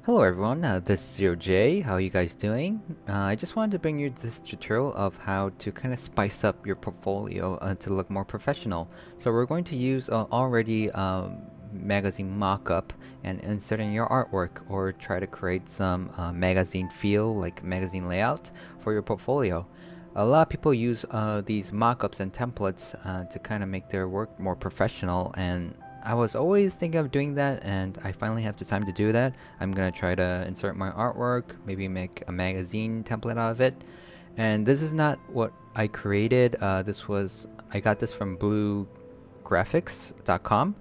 Hello everyone, this is Zero J. How are you guys doing? I just wanted to bring you this tutorial of how to kind of spice up your portfolio to look more professional. So we're going to use already magazine mockup and insert in your artwork, or try to create some magazine feel, like magazine layout for your portfolio. A lot of people use these mockups and templates to kind of make their work more professional, and I was always thinking of doing that, and I finally have the time to do that. I'm gonna try to insert my artwork, maybe make a magazine template out of it. And this is not what I created. I got this from bluegraphics.com,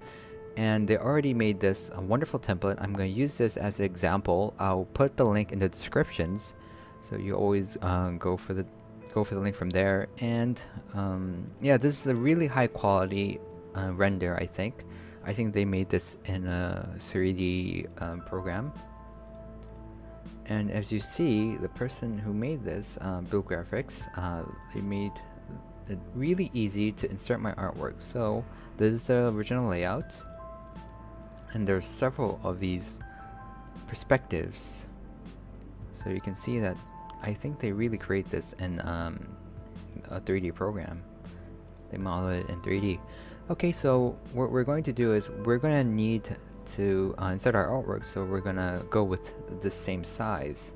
and they already made this a wonderful template. I'm gonna use this as an example. I'll put the link in the descriptions, so you always go for the link from there. And yeah, this is a really high quality render, I think. I think they made this in a 3D program. And as you see, the person who made this, Blue Graphics, they made it really easy to insert my artwork. So this is the original layout, and there's several of these perspectives. So you can see that I think they really create this in a 3D program. They model it in 3D. Okay, so what we're going to do is we're going to need to insert our artwork, so we're going to go with the same size.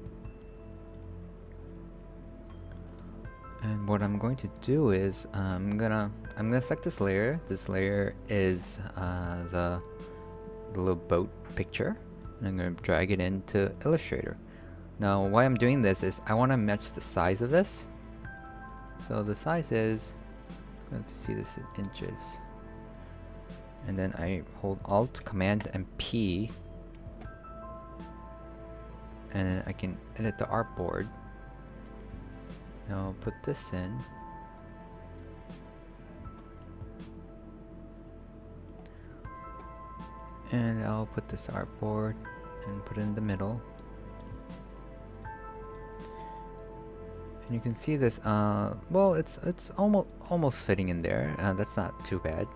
And what I'm going to do is I'm gonna select this layer. This layer is the little boat picture, and I'm going to drag it into Illustrator. Now why I'm doing this is I want to match the size of this. So the size is, let's see this in inches. And then I hold Alt, Command, and P, and then I can edit the artboard. Now I'll put this in. And I'll put this artboard and put it in the middle. And you can see this, well, it's almost fitting in there. That's not too bad.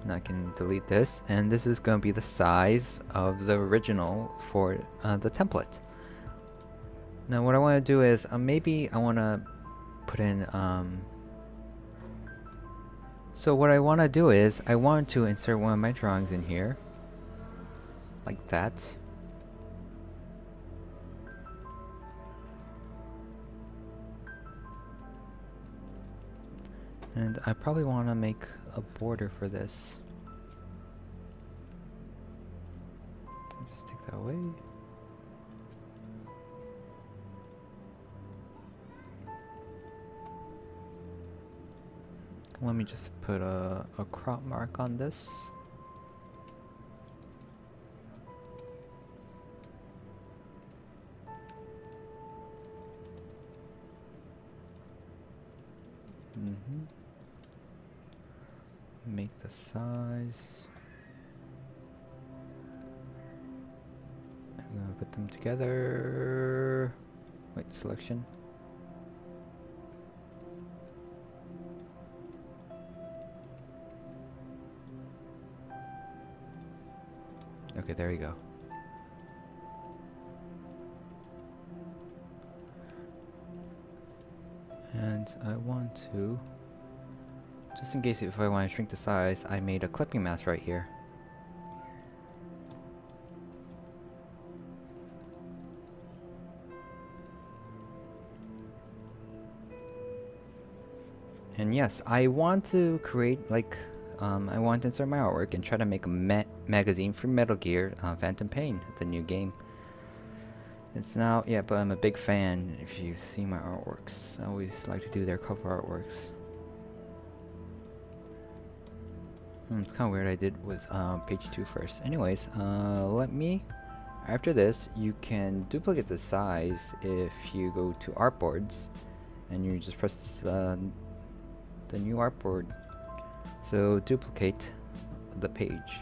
And I can delete this, and this is going to be the size of the original for the template. Now what I want to do is maybe I want to put in so what I want to do is I want to insert one of my drawings in here like that. And I probably want to make a border for this. I'll just take that away. Let me just put a crop mark on this. Make the size. I'm gonna put them together. Wait, selection. Okay, there you go. And I want to, just in case if I want to shrink the size, I made a clipping mask right here. And yes, I want to create like, I want to insert my artwork and try to make a magazine for Metal Gear Phantom Pain, the new game. It's now, yeah, but I'm a big fan. If you see my artworks, I always like to do their cover artworks. It's kind of weird I did with page 2 first. Anyways, after this, you can duplicate the size if you go to artboards, and you just press the new artboard. So duplicate the page.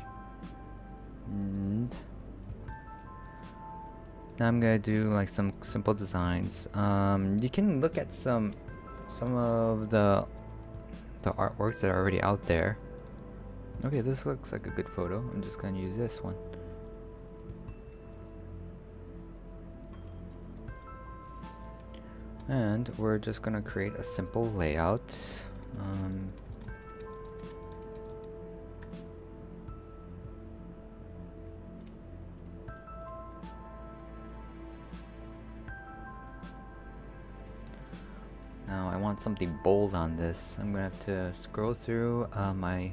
And now I'm gonna do like some simple designs. You can look at some of the artworks that are already out there. Okay, this looks like a good photo. I'm just gonna use this one. And we're just gonna create a simple layout. Now I want something bold on this. I'm gonna have to scroll through my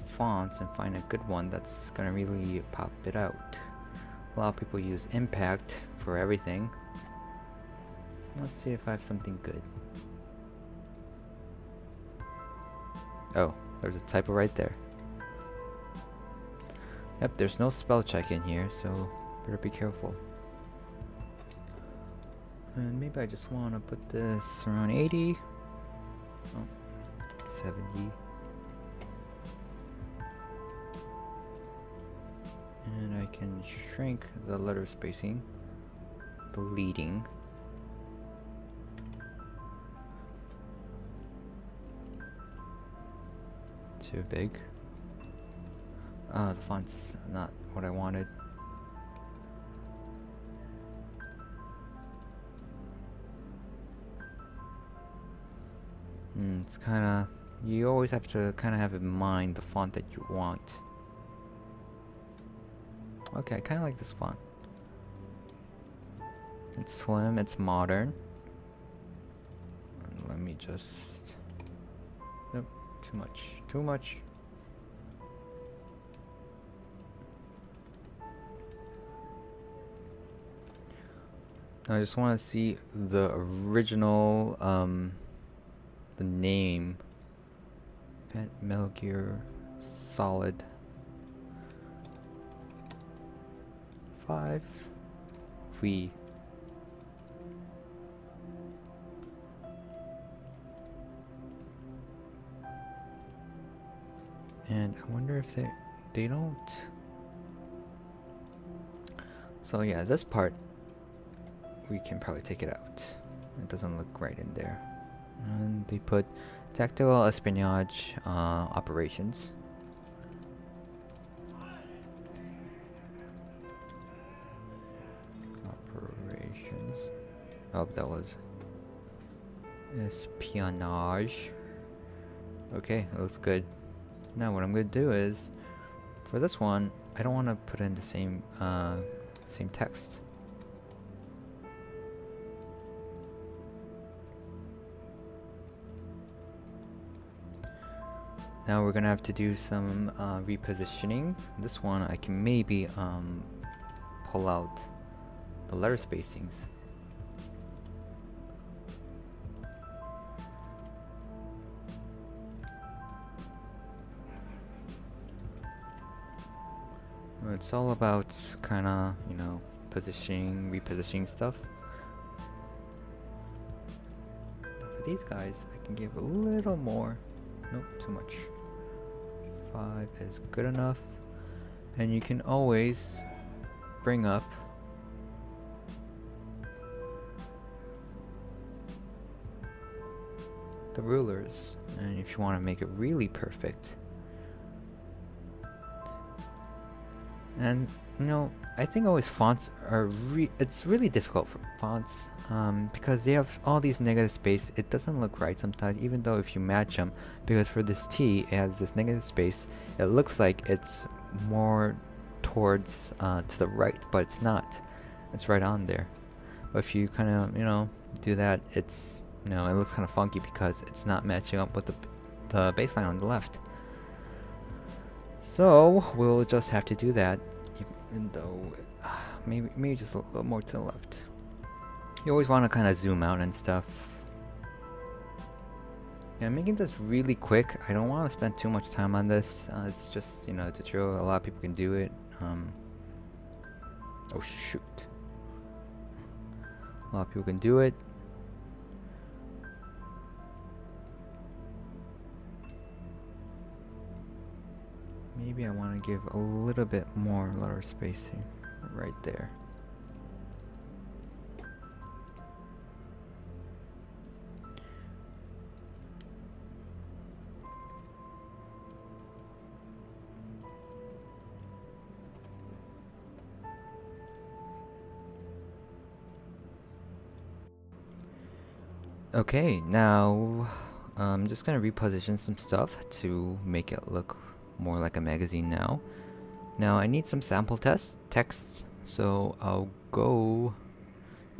fonts and find a good one that's gonna really pop it out. A lot of people use impact for everything. Let's see if I have something good. Oh, there's a typo right there. Yep, there's no spell check in here, so better be careful. And maybe I just want to put this around 80. Oh, 70. And I can shrink the letter spacing, the leading. Too big. The font's not what I wanted. It's kinda, you always have to kinda have in mind the font that you want. Okay, I kinda like this font. It's slim, it's modern. Let me just... Nope, too much, too much. I just want to see the original, the name. Metal Gear Solid 5. We. And I wonder if they don't. So yeah, this part we can probably take it out. It doesn't look right in there. And they put tactical espionage operations. Operations. Oh, that was espionage. Okay, that looks good. Now what I'm gonna do is, for this one, I don't want to put in the same text. Now we're gonna have to do some repositioning. This one I can maybe pull out the letter spacings. It's all about kinda, you know, positioning, repositioning stuff. For these guys, I can give a little more. Nope, too much. 5 is good enough. And you can always bring up the rulers. And if you want to make it really perfect. And you know, I think always fonts are it's really difficult for fonts because they have all these negative space. It doesn't look right sometimes, even though if you match them, because for this T it has this negative space, it looks like it's more towards to the right, but it's not. It's right on there. But if you kind of, you know, do that, it's, you know, it looks kind of funky because it's not matching up with the baseline on the left. So we'll just have to do that, even though maybe just a little more to the left. You always want to kind of zoom out and stuff. Yeah, I'm making this really quick. I don't want to spend too much time on this. It's just, you know, a tutorial. A lot of people can do it. Oh shoot! A lot of people can do it. Maybe I want to give a little bit more letter spacing right there. Okay, now I'm just gonna reposition some stuff to make it look more like a magazine now. Now I need some sample texts, so I'll go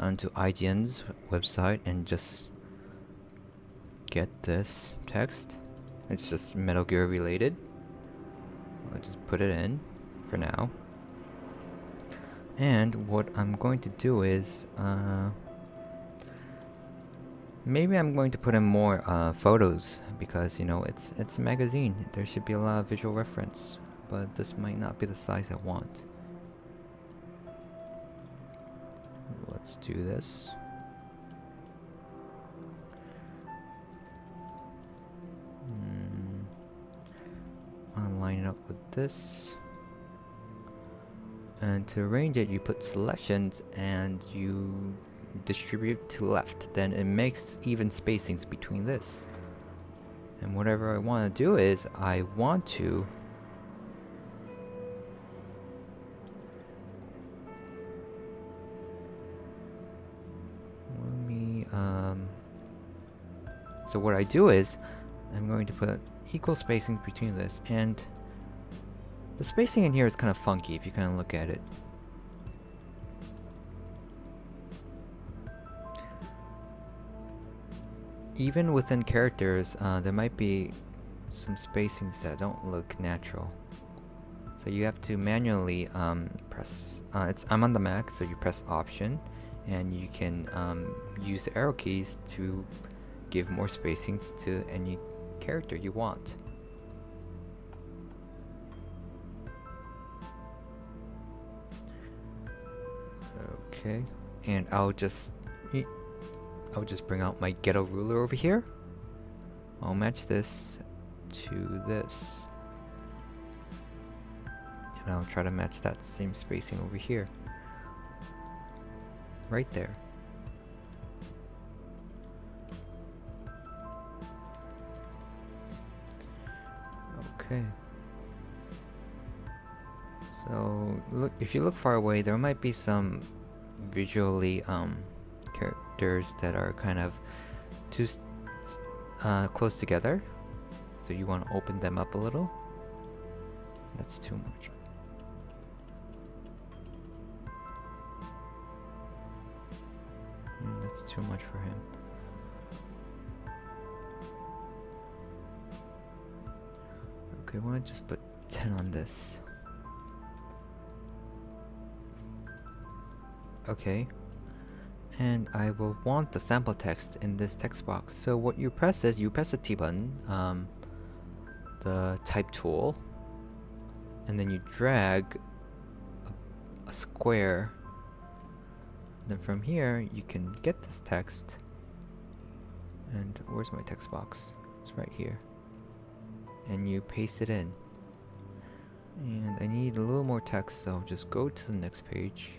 onto IGN's website and just get this text. It's just Metal Gear related. I'll just put it in for now. And what I'm going to do is maybe I'm going to put in more photos, because you know it's a magazine. There should be a lot of visual reference, but this might not be the size I want. Let's do this. I'll line it up with this. And to arrange it, you put selections and you distribute to left. Then it makes even spacings between this. And whatever I want to do is, I want to so what I do is, I'm going to put equal spacing between this, and the spacing in here is kind of funky if you kind of look at it. Even within characters, there might be some spacings that don't look natural. So you have to manually press. I'm on the Mac, so you press Option, and you can use the arrow keys to give more spacings to any character you want. Okay, and I'll just bring out my ghetto ruler over here. I'll match this to this, and I'll try to match that same spacing over here, right there. Okay. So look, if you look far away, there might be some visually characters that are kind of too close together. So you want to open them up a little. That's too much. That's too much for him. Okay, why don't I just put 10 on this? Okay. And I will want the sample text in this text box. So what you press is, you press the T button, the type tool, and then you drag a square. Then from here, you can get this text. And where's my text box? It's right here. And you paste it in. And I need a little more text, so just go to the next page.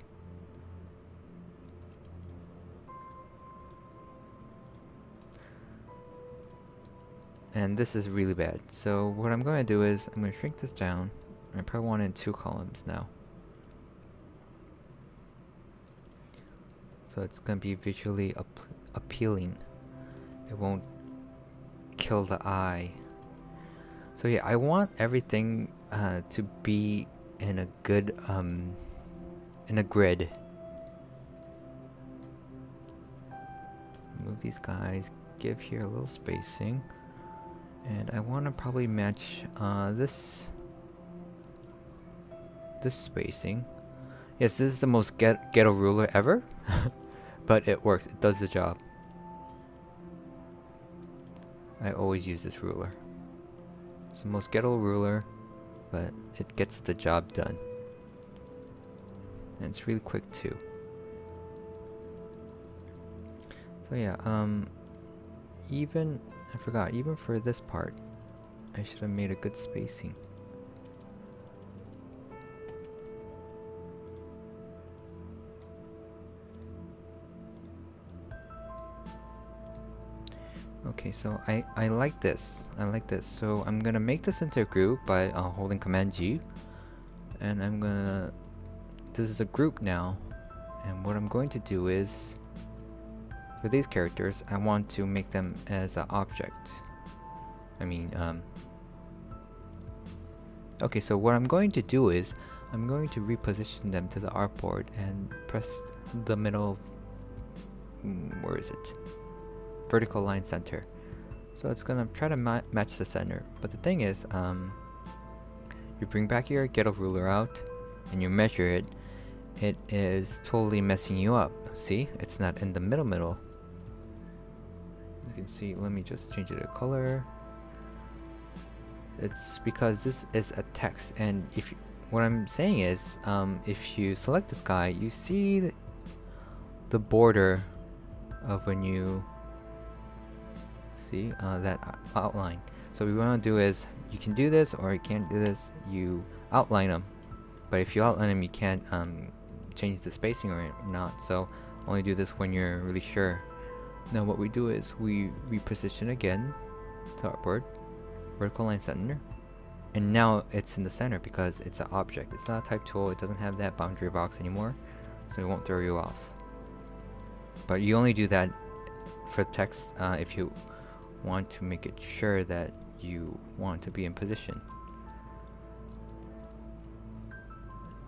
And this is really bad. So what I'm going to do is, I'm going to shrink this down. I probably want it in 2 columns now. So it's going to be visually appealing. It won't kill the eye. So yeah, I want everything to be in a good, in a grid. Move these guys, give here a little spacing. And I want to probably match this spacing. Yes, this is the most ghetto ruler ever, but it works. It does the job. I always use this ruler. It's the most ghetto ruler, but it gets the job done. And it's really quick too. So yeah, I forgot, even for this part, I should have made a good spacing. Okay, so I like this. I like this. So I'm gonna make this into a group by holding Command G, and I'm gonna. This is a group now, and what I'm going to do is for these characters, I want to make them as an object. Okay, so what I'm going to do is I'm going to reposition them to the artboard and press the middle, where is it? Vertical line center. So it's gonna try to match the center. But the thing is, you bring back your ghetto ruler out and you measure it. It is totally messing you up. See, it's not in the middle. You can see, let me just change it to color. It's because this is a text, and if you, what I'm saying is, if you select this guy, you see the border of when you see that outline. So what we want to do is, you can do this or you can't do this. You outline them, but if you outline them, you can't change the spacing or not. So only do this when you're really sure. Now what we do is we reposition again to artboard, vertical line center, and now it's in the center because it's an object. It's not a type tool. It doesn't have that boundary box anymore, so it won't throw you off. But you only do that for text if you want to make it sure that you want to be in position.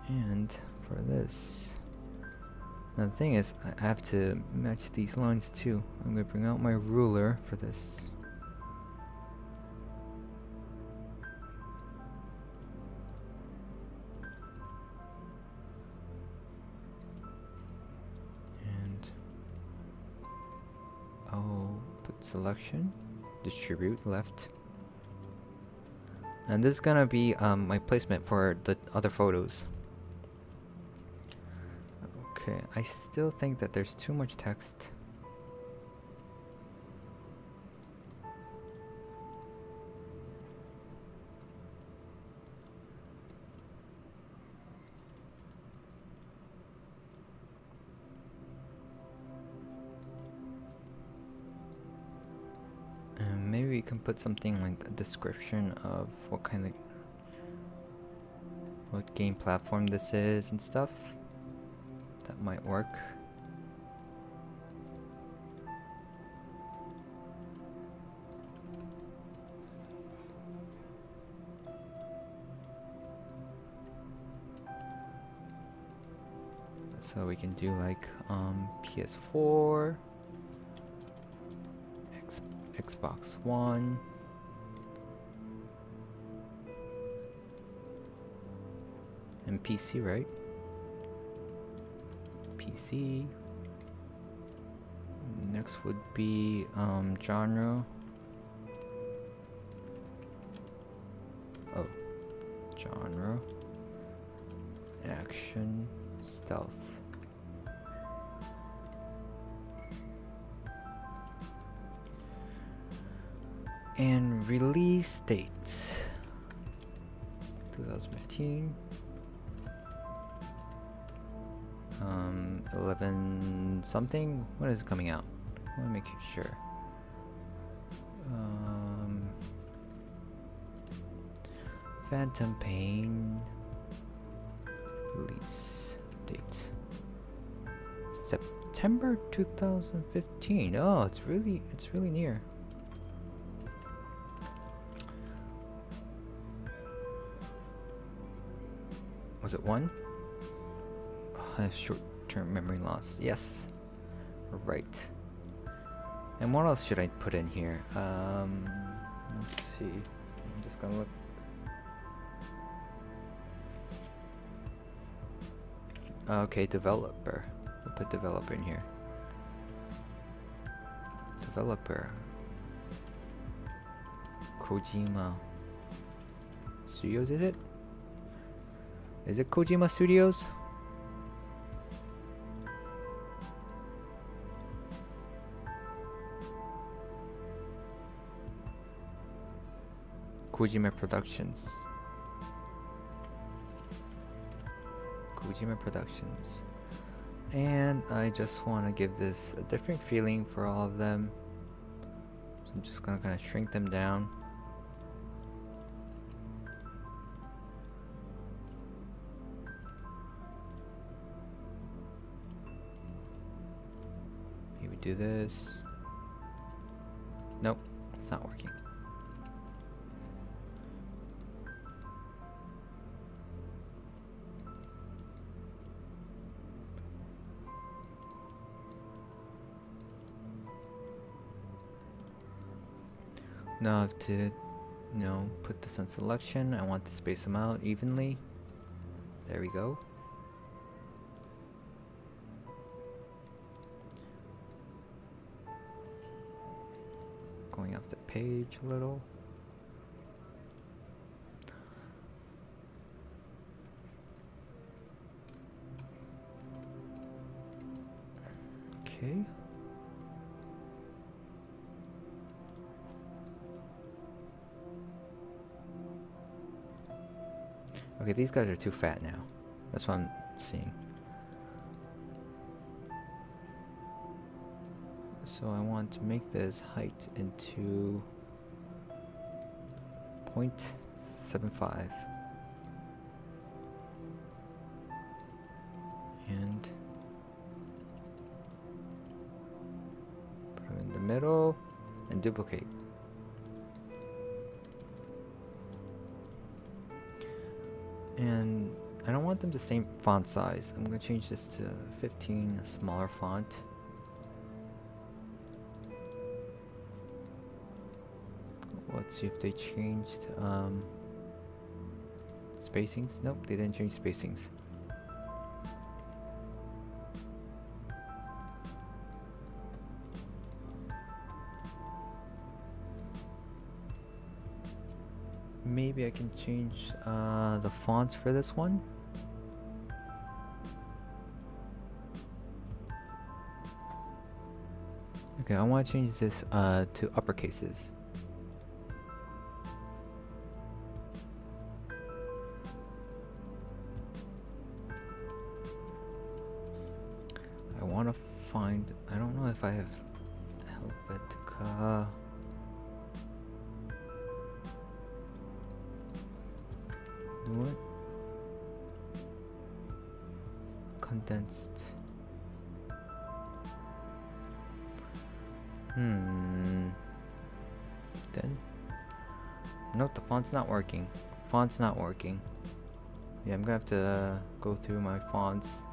And for this, now the thing is, I have to match these lines too. I'm going to bring out my ruler for this. And I'll put selection, distribute left. And this is gonna be my placement for the other photos. Okay, I still think that there's too much text. And maybe we can put something like a description of what game platform this is and stuff. That might work. So we can do like PS4, Xbox One, and PC, right? PC. Next would be genre. Oh, genre, action, stealth. And release date 2015. 11 something. When is it coming out? I want to make sure. Phantom Pain release date September 2015. Oh, it's really near. Was it one? Short-term memory loss. Yes. Right. And what else should I put in here? Let's see. I'm just gonna look. Okay, developer. We'll put developer in here. Developer. Kojima Studios, is it? Is it Kojima Studios? Kojima Productions. Kojima Productions. And I just want to give this a different feeling for all of them. So I'm just going to kind of shrink them down. Maybe do this. Nope, it's not working. Now I have to, put this on selection. I want to space them out evenly. There we go. Going off the page a little. Okay. Okay, these guys are too fat now. That's what I'm seeing. So I want to make this height into 0.75. And put them in the middle and duplicate. And I don't want them the same font size. I'm going to change this to 15, a smaller font. Let's see if they changed spacings. Nope, they didn't change spacings. Maybe I can change the fonts for this one. Okay, I want to change this to uppercases. I want to find, I don't know if I have Helvetica. What? Condensed. Then? Nope, the font's not working. Font's not working. Yeah, I'm gonna have to go through my fonts.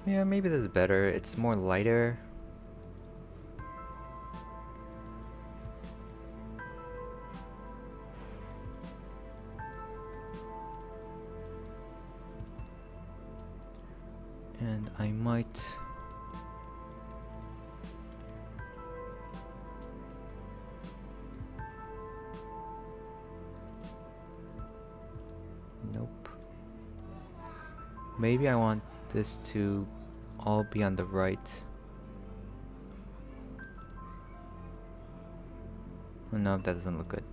Yeah, maybe this is better. It's more lighter. And I might nope. Maybe I want this to all be on the right. Oh, no, that doesn't look good.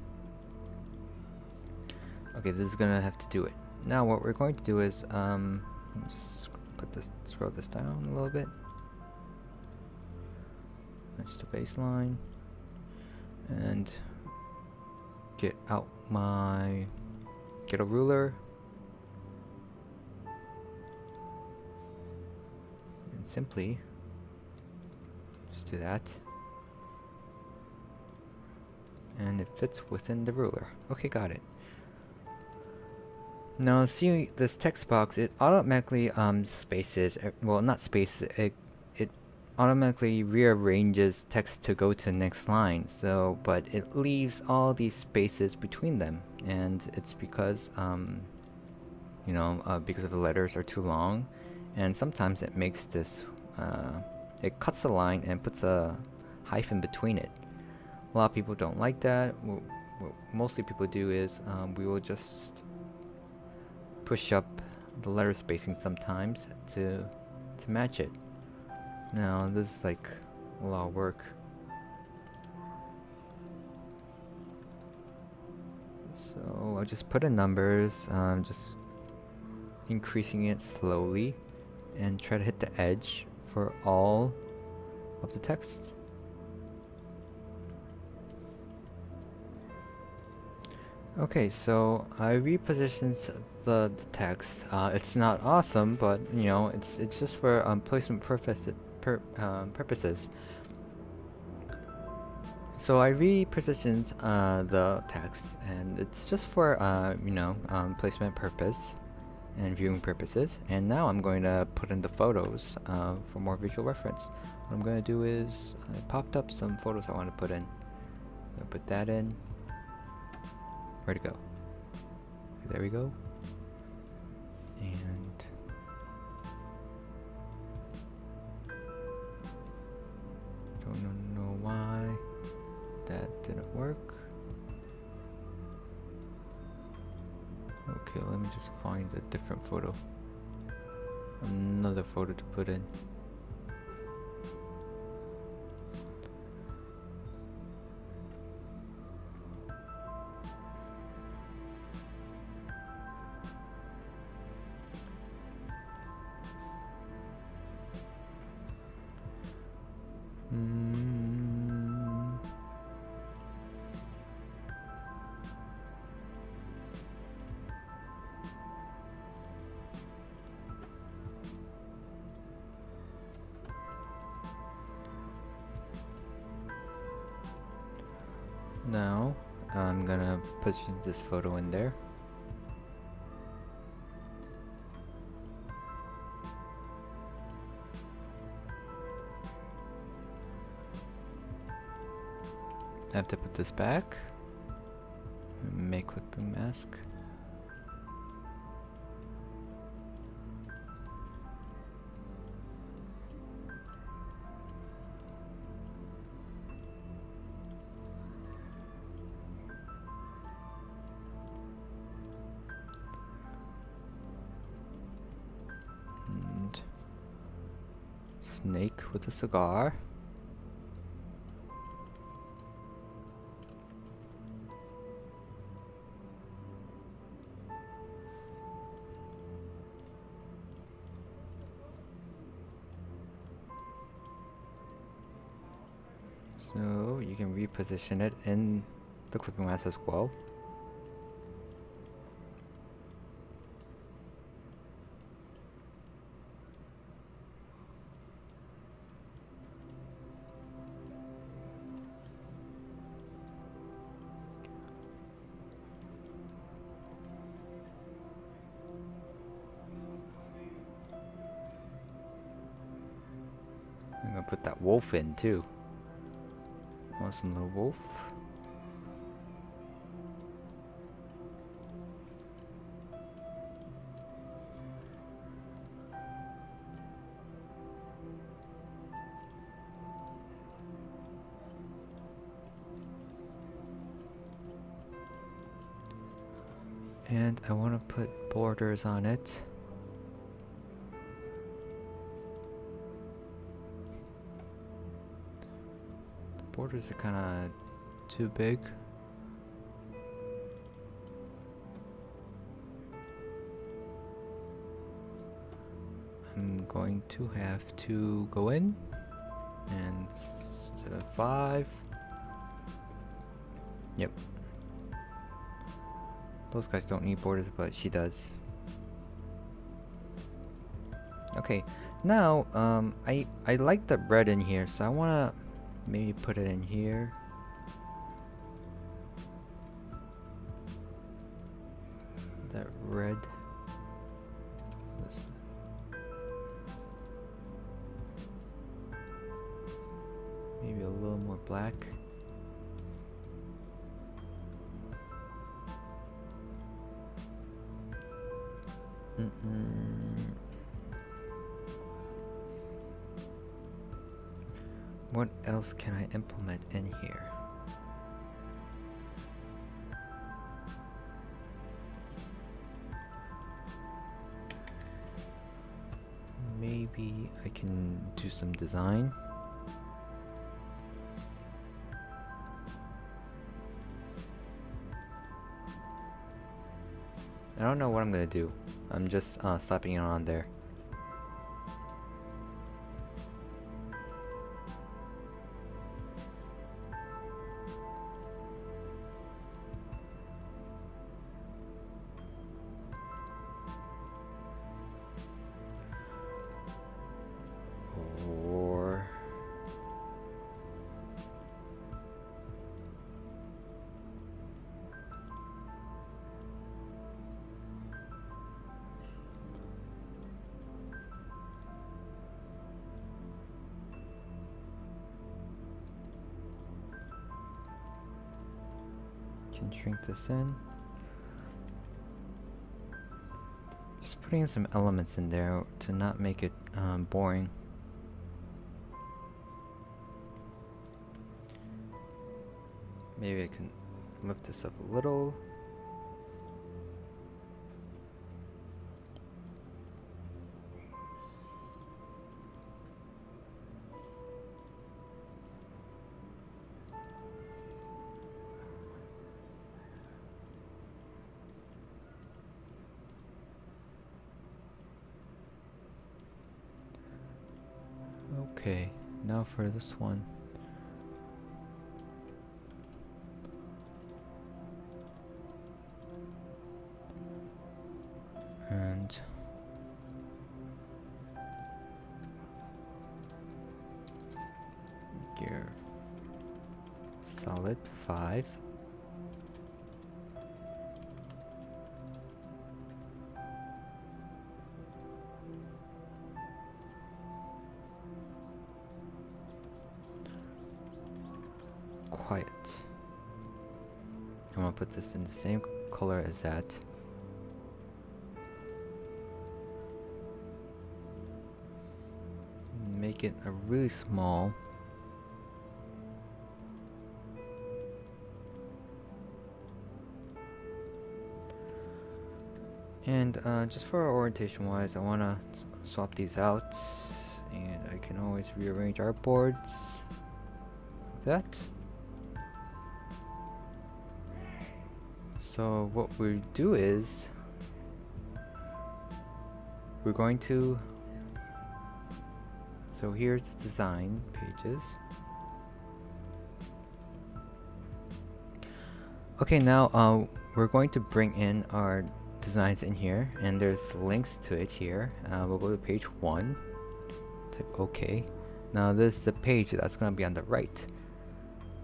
Okay, this is gonna have to do it. Now what we're going to do is just scroll this down a little bit. Match the baseline and get out get a ruler and simply just do that, and it fits within the ruler. Okay, got it. Now see this text box, it automatically spaces, well, not spaces, it automatically rearranges text to go to the next line. So, but it leaves all these spaces between them, and it's because because of the letters are too long, and sometimes it makes this it cuts the line and puts a hyphen between it. A lot of people don't like that. What mostly people do is we will just push up the letter spacing sometimes to match it. Now this is like a lot of work. So I'll just put in numbers, just increasing it slowly, and try to hit the edge for all of the text. Okay, so I repositioned the text. It's not awesome, but you know, it's just for placement purposes. So I repositioned the text, and it's just for you know, placement purpose and viewing purposes. And now I'm going to put in the photos for more visual reference. What I'm going to do is I popped up some photos I want to put in. I'm going to put that in. Where'd it go? There we go. And don't know why that didn't work. Okay, let me just find a different photo. Another photo to put in. Now I'm gonna position this photo in there. I have to put this back. Make clipping mask. And snake with a cigar. So you can reposition it in the clipping mask as well. I'm gonna put that wolf in too. Awesome little wolf. And I want to put borders on it. The borders are kind of too big. I'm going to have to go in and set a 5. Yep. Those guys don't need borders, but she does. Okay, now I like the red in here, so I wanna maybe put it in here. That red. Maybe a little more black. What else can I implement in here? Maybe I can do some design. I don't know what I'm gonna do. I'm just slapping it on there. for can shrink this in. Just putting some elements in there to not make it boring. Maybe I can lift this up a little. Okay, now for this one. And gear solid 5. Quiet. I'm gonna put this in the same color as that. Make it a really small. And just for orientation wise, I want to swap these out, and I can always rearrange artboards like that. So what we do is we're going to, so here's design pages. Okay, now we're going to bring in our designs in here, and there's links to it here. We'll go to page 1, type OK. Now this is a page that's going to be on the right,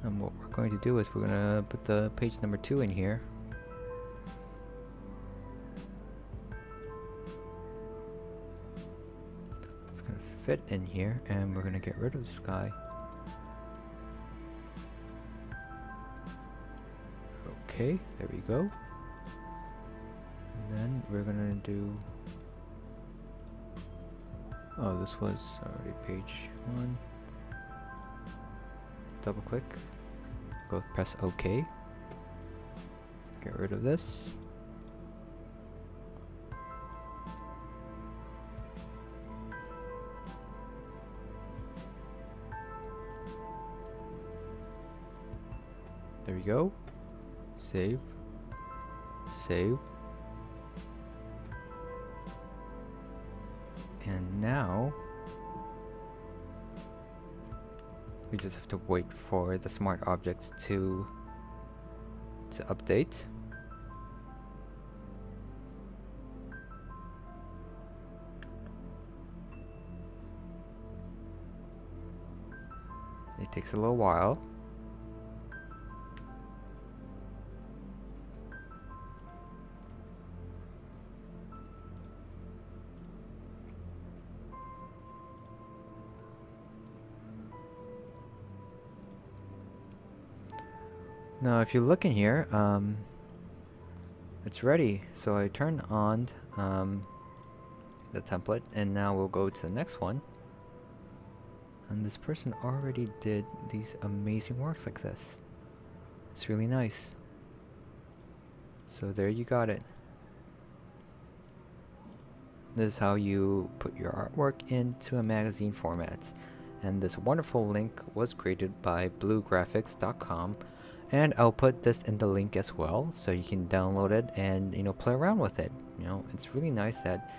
and what we're going to do is we're going to put the page number 2 in here. It's going to fit in here, and we're going to get rid of this guy. Okay, there we go. And then we're gonna do, oh, this was already page 1. Double click, go press OK, get rid of this. There we go. Save, save. And now we just have to wait for the smart objects to update. It takes a little while. Now if you look in here, it's ready. So I turn on the template, and now we'll go to the next one. And this person already did these amazing works like this. It's really nice. So there you got it. This is how you put your artwork into a magazine format. And this wonderful link was created by bluegraphics.com. And I'll put this in the link as well, so you can download it and, you know, play around with it. You know, it's really nice that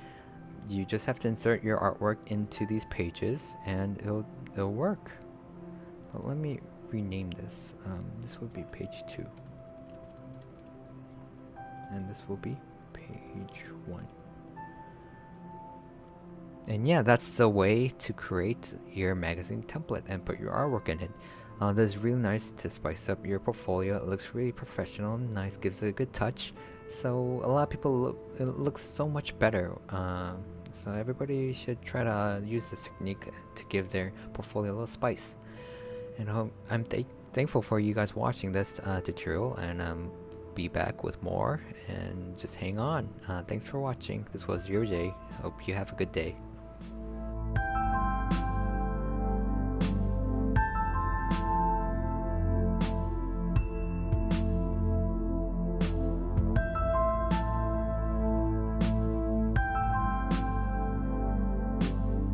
you just have to insert your artwork into these pages, and it'll work. But let me rename this. This will be page 2, and this will be page 1. And yeah, that's the way to create your magazine template and put your artwork in it. This is really nice to spice up your portfolio. It looks really professional and nice, gives it a good touch. So a lot of people it looks so much better. So everybody should try to use this technique to give their portfolio a little spice. And I'm thankful for you guys watching this tutorial, and be back with more. And just hang on. Thanks for watching. This was your Jay. Hope you have a good day.